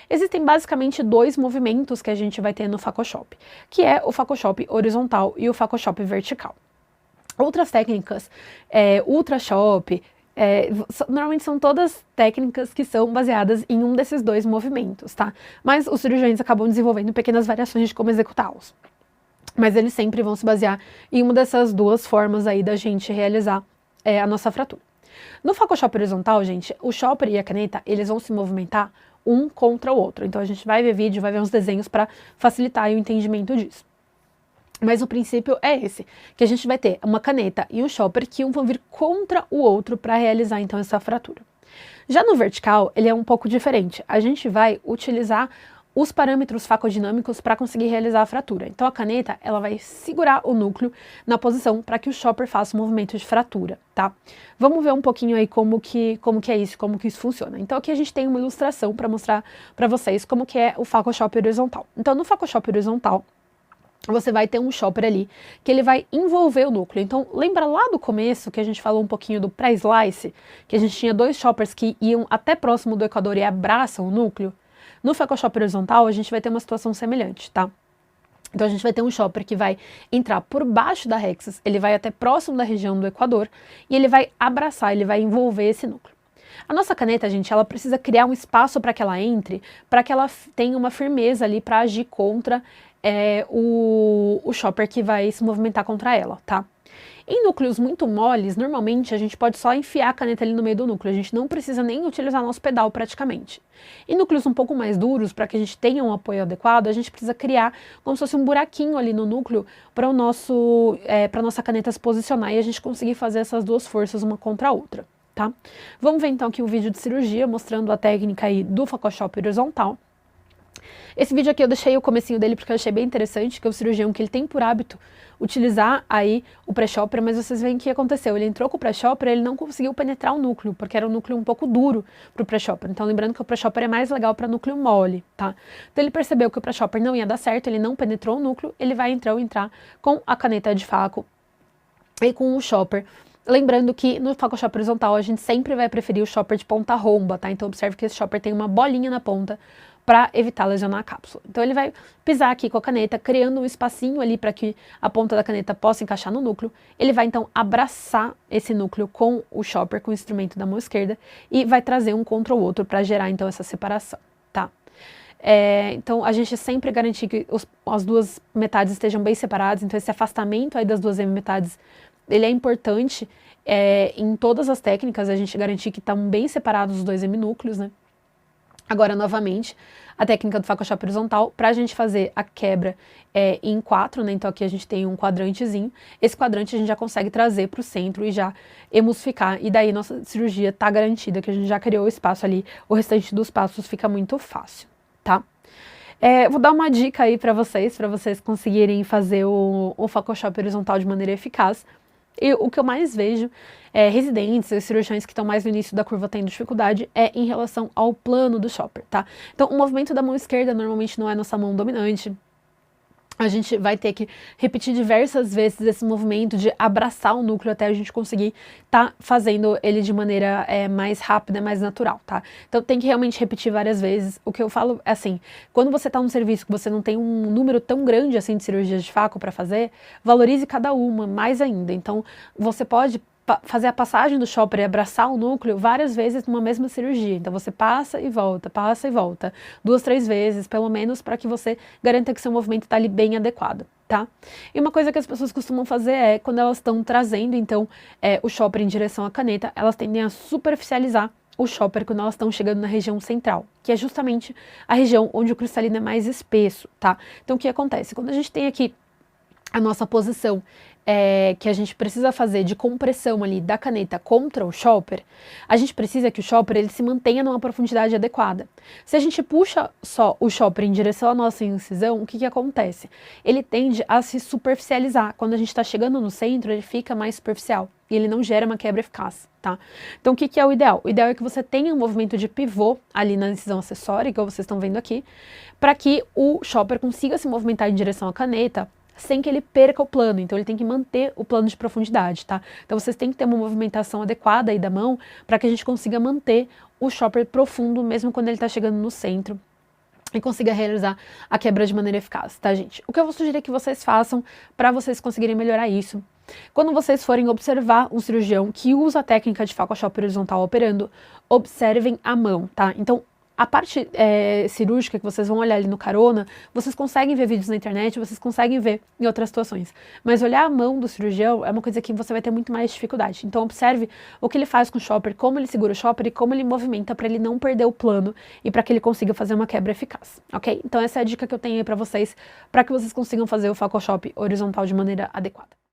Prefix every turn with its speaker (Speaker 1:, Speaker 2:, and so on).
Speaker 1: Existem basicamente dois movimentos que a gente vai ter no Photoshop, que é o Photoshop horizontal e o Photoshop vertical. Outras técnicas, Ultrashop, normalmente são todas técnicas que são baseadas em um desses dois movimentos, tá? Mas os cirurgiões acabam desenvolvendo pequenas variações de como executá-los. Mas eles sempre vão se basear em uma dessas duas formas aí da gente realizar a nossa fratura. No Photoshop horizontal, gente, o chopper e a caneta, eles vão se movimentar um contra o outro. Então a gente vai ver vídeo, vai ver uns desenhos para facilitar aí o entendimento disso. Mas o princípio é esse, que a gente vai ter uma caneta e um chopper que um vão vir contra o outro para realizar então essa fratura. Já no vertical, ele é um pouco diferente. A gente vai utilizar os parâmetros facodinâmicos para conseguir realizar a fratura. Então a caneta, ela vai segurar o núcleo na posição para que o chopper faça o movimento de fratura, tá? Vamos ver um pouquinho aí como que é isso, como que isso funciona. Então aqui a gente tem uma ilustração para mostrar para vocês como que é o Photoshop horizontal. Então no Photoshop horizontal, você vai ter um chopper ali, que ele vai envolver o núcleo. Então, lembra lá do começo, que a gente falou um pouquinho do pré-slice, que a gente tinha dois choppers que iam até próximo do equador e abraçam o núcleo? No Photoshop horizontal, a gente vai ter uma situação semelhante, tá? Então, a gente vai ter um chopper que vai entrar por baixo da rexis, ele vai até próximo da região do equador, e ele vai abraçar, ele vai envolver esse núcleo. A nossa caneta, gente, ela precisa criar um espaço para que ela entre, para que ela tenha uma firmeza ali para agir contra o chopper que vai se movimentar contra ela, tá? Em núcleos muito moles, normalmente a gente pode só enfiar a caneta ali no meio do núcleo, a gente não precisa nem utilizar nosso pedal praticamente. Em núcleos um pouco mais duros, para que a gente tenha um apoio adequado, a gente precisa criar como se fosse um buraquinho ali no núcleo para para nossa caneta se posicionar e a gente conseguir fazer essas duas forças uma contra a outra, tá? Vamos ver então aqui um vídeo de cirurgia mostrando a técnica aí do Photoshop horizontal. Esse vídeo aqui eu deixei o comecinho dele porque eu achei bem interessante, que é o cirurgião que ele tem por hábito utilizar aí o pré-chopper, mas vocês veem o que aconteceu. Ele entrou com o pré-chopper, ele não conseguiu penetrar o núcleo, porque era um núcleo um pouco duro para o pré-chopper. Então lembrando que o pré-chopper é mais legal para núcleo mole, tá? Então ele percebeu que o pré-chopper não ia dar certo, ele não penetrou o núcleo, ele vai então entrar com a caneta de faco e com o chopper. Lembrando que no Photoshop horizontal a gente sempre vai preferir o chopper de ponta romba, tá? Então observe que esse chopper tem uma bolinha na ponta para evitar lesionar a cápsula. Então ele vai pisar aqui com a caneta, criando um espacinho ali para que a ponta da caneta possa encaixar no núcleo. Ele vai então abraçar esse núcleo com o chopper, com o instrumento da mão esquerda, e vai trazer um contra o outro para gerar então essa separação, tá? Então a gente sempre garantir que as duas metades estejam bem separadas, então esse afastamento aí das duas metades, ele é importante em todas as técnicas, a gente garantir que estão bem separados os dois heminúcleos, né? Agora, novamente, a técnica do Photoshop horizontal, para a gente fazer a quebra em 4, né? Então aqui a gente tem um quadrantezinho. Esse quadrante a gente já consegue trazer para o centro e já emulsificar. E daí nossa cirurgia está garantida, que a gente já criou o espaço ali. O restante dos passos fica muito fácil, tá? Vou dar uma dica aí para vocês conseguirem fazer o Photoshop horizontal de maneira eficaz. E o que eu mais vejo residentes e cirurgiões que estão mais no início da curva tendo dificuldade em relação ao plano do chopper, tá? Então, o movimento da mão esquerda normalmente não é nossa mão dominante. A gente vai ter que repetir diversas vezes esse movimento de abraçar o núcleo até a gente conseguir fazendo ele de maneira mais rápida, mais natural, tá? Então tem que realmente repetir várias vezes. O que eu falo é assim, quando você tá num serviço que você não tem um número tão grande assim de cirurgias de faco para fazer, valorize cada uma mais ainda. Então você pode fazer a passagem do chopper e abraçar o núcleo várias vezes numa mesma cirurgia. Então você passa e volta, 2, 3 vezes, pelo menos, para que você garanta que seu movimento está ali bem adequado, tá? E uma coisa que as pessoas costumam fazer é, quando elas estão trazendo, então, o chopper em direção à caneta, elas tendem a superficializar o chopper quando elas estão chegando na região central, que é justamente a região onde o cristalino é mais espesso, tá? Então o que acontece? Quando a gente tem aqui a nossa posição que a gente precisa fazer de compressão ali da caneta contra o chopper, a gente precisa que o chopper ele se mantenha numa profundidade adequada. Se a gente puxa só o chopper em direção à nossa incisão, o que acontece? Ele tende a se superficializar. Quando a gente está chegando no centro, ele fica mais superficial e ele não gera uma quebra eficaz, tá? Então o que é o ideal? O ideal é que você tenha um movimento de pivô ali na incisão acessória, que vocês estão vendo aqui, para que o chopper consiga se movimentar em direção à caneta sem que ele perca o plano. Então ele tem que manter o plano de profundidade, tá? Então vocês têm que ter uma movimentação adequada aí da mão para que a gente consiga manter o chopper profundo mesmo quando ele está chegando no centro e consiga realizar a quebra de maneira eficaz, tá, gente? O que eu vou sugerir que vocês façam para vocês conseguirem melhorar isso: quando vocês forem observar um cirurgião que usa a técnica de Photoshop horizontal operando, observem a mão, tá? Então, a parte cirúrgica que vocês vão olhar ali no carona, vocês conseguem ver vídeos na internet, vocês conseguem ver em outras situações. Mas olhar a mão do cirurgião é uma coisa que você vai ter muito mais dificuldade. Então observe o que ele faz com o chopper, como ele segura o chopper e como ele movimenta para ele não perder o plano e para que ele consiga fazer uma quebra eficaz, ok? Então essa é a dica que eu tenho aí para vocês que vocês consigam fazer o Photoshop horizontal de maneira adequada.